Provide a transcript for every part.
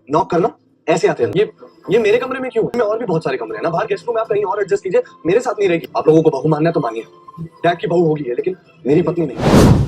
Knock करना ऐसे आते हैं। ये मेरे कमरे में क्यों? में और भी बहुत सारे कमरे हैं ना, बाहर गेस्ट रूम में आप कहीं और एडजस्ट कीजिए, मेरे साथ नहीं रहेगी। आप लोगों को बहू मानना है तो मानिए, टैग की बहू होगी है, लेकिन मेरी पत्नी नहीं।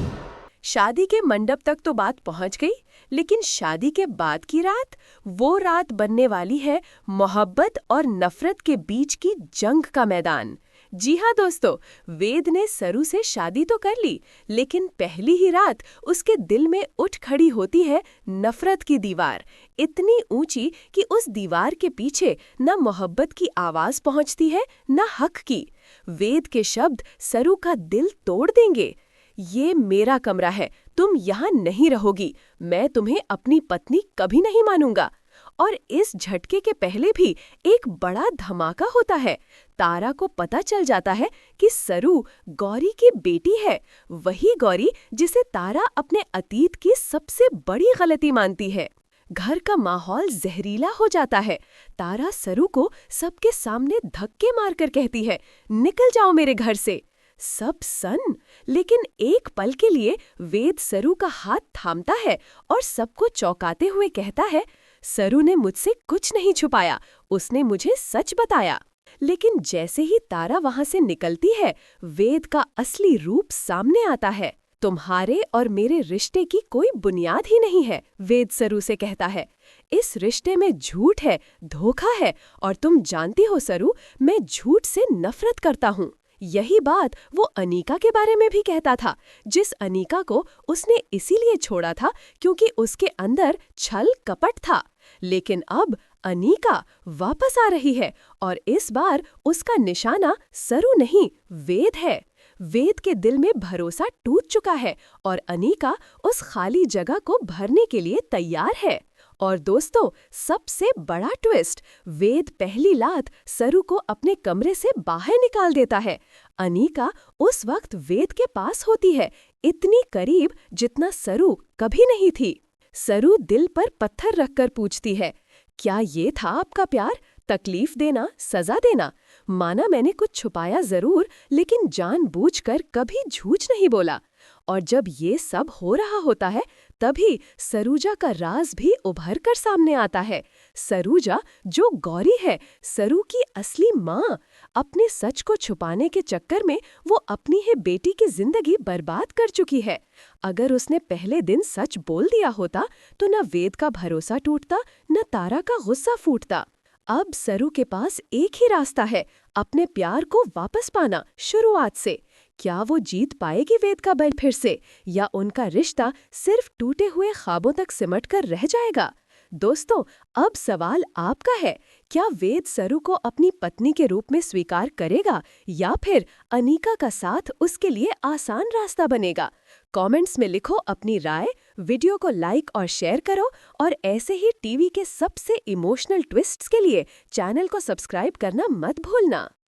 शादी के मंडप तक तो बात पहुंच गई, लेकिन शादी के बाद की रात, वो रात बनने वाली है मोहब्बत और नफरत के बीच की जंग का मैदान। जी हाँ दोस्तों, वेद ने सरू से शादी तो कर ली, लेकिन पहली ही रात उसके दिल में उठ खड़ी होती है नफरत की दीवार, इतनी ऊंची कि उस दीवार के पीछे न मोहब्बत की आवाज पहुंचती है न हक की। वेद के शब्द सरू का दिल तोड़ देंगे। ये मेरा कमरा है, तुम यहाँ नहीं रहोगी, मैं तुम्हें अपनी पत्नी कभी नहीं मानूंगा। और इस झटके के पहले भी एक बड़ा धमाका होता है। तारा को पता चल जाता है कि सरू गौरी की बेटी है, वही गौरी जिसे तारा अपने अतीत की सबसे बड़ी गलती मानती है। घर का माहौल जहरीला हो जाता है। तारा सरू को सबके सामने धक्के मारकर कहती है, निकल जाओ मेरे घर से। सब सन, लेकिन एक पल के लिए वेद सरू का हाथ थामता है और सबको चौंकाते हुए कहता है, सरू ने मुझसे कुछ नहीं छुपाया, उसने मुझे सच बताया। लेकिन जैसे ही तारा वहां से निकलती है, वेद का असली रूप सामने आता है। तुम्हारे और मेरे रिश्ते की कोई बुनियाद ही नहीं है, वेद सरू से कहता है। इस रिश्ते में झूठ है, धोखा है, और तुम जानती हो सरू, मैं झूठ से नफरत करता हूँ। यही बात वो अनीका के बारे में भी कहता था, जिस अनीका को उसने इसीलिए छोड़ा था क्योंकि उसके अंदर छल कपट था। लेकिन अब अनीका वापस आ रही है, और इस बार उसका निशाना सरू नहीं, वेद है। वेद के दिल में भरोसा टूट चुका है और अनीका उस खाली जगह को भरने के लिए तैयार है। और दोस्तों, सबसे बड़ा ट्विस्ट, वेद पहली लात सरू को अपने कमरे से बाहर निकाल देता है। अनीका उस वक्त वेद के पास होती है, इतनी करीब जितना सरू कभी नहीं थी। सरू दिल पर पत्थर रखकर पूछती है, क्या ये था आपका प्यार? तकलीफ देना, सजा देना? माना मैंने कुछ छुपाया जरूर, लेकिन जानबूझकर कभी झूठ नहीं बोला। और जब ये सब हो रहा होता है, तभी सरूजा का राज भी उभर कर सामने आता है। सरूजा जो गौरी है, सरू की असली माँ। अपने सच को छुपाने के चक्कर में वो अपनी ही बेटी की जिंदगी बर्बाद कर चुकी है। अगर उसने पहले दिन सच बोल दिया होता तो न वेद का भरोसा टूटता, न तारा का गुस्सा फूटता। अब सरू के पास एक ही रास्ता है, अपने प्यार को वापस पाना शुरुआत से। क्या वो जीत पाएगी वेद का बल फिर से, या उनका रिश्ता सिर्फ टूटे हुए ख्वाबों तक सिमट कर रह जाएगा? दोस्तों, अब सवाल आपका है, क्या वेद सरू को अपनी पत्नी के रूप में स्वीकार करेगा, या फिर अनीका का साथ उसके लिए आसान रास्ता बनेगा? कमेंट्स में लिखो अपनी राय, वीडियो को लाइक और शेयर करो, और ऐसे ही टीवी के सबसे इमोशनल ट्विस्ट्स के लिए चैनल को सब्सक्राइब करना मत भूलना।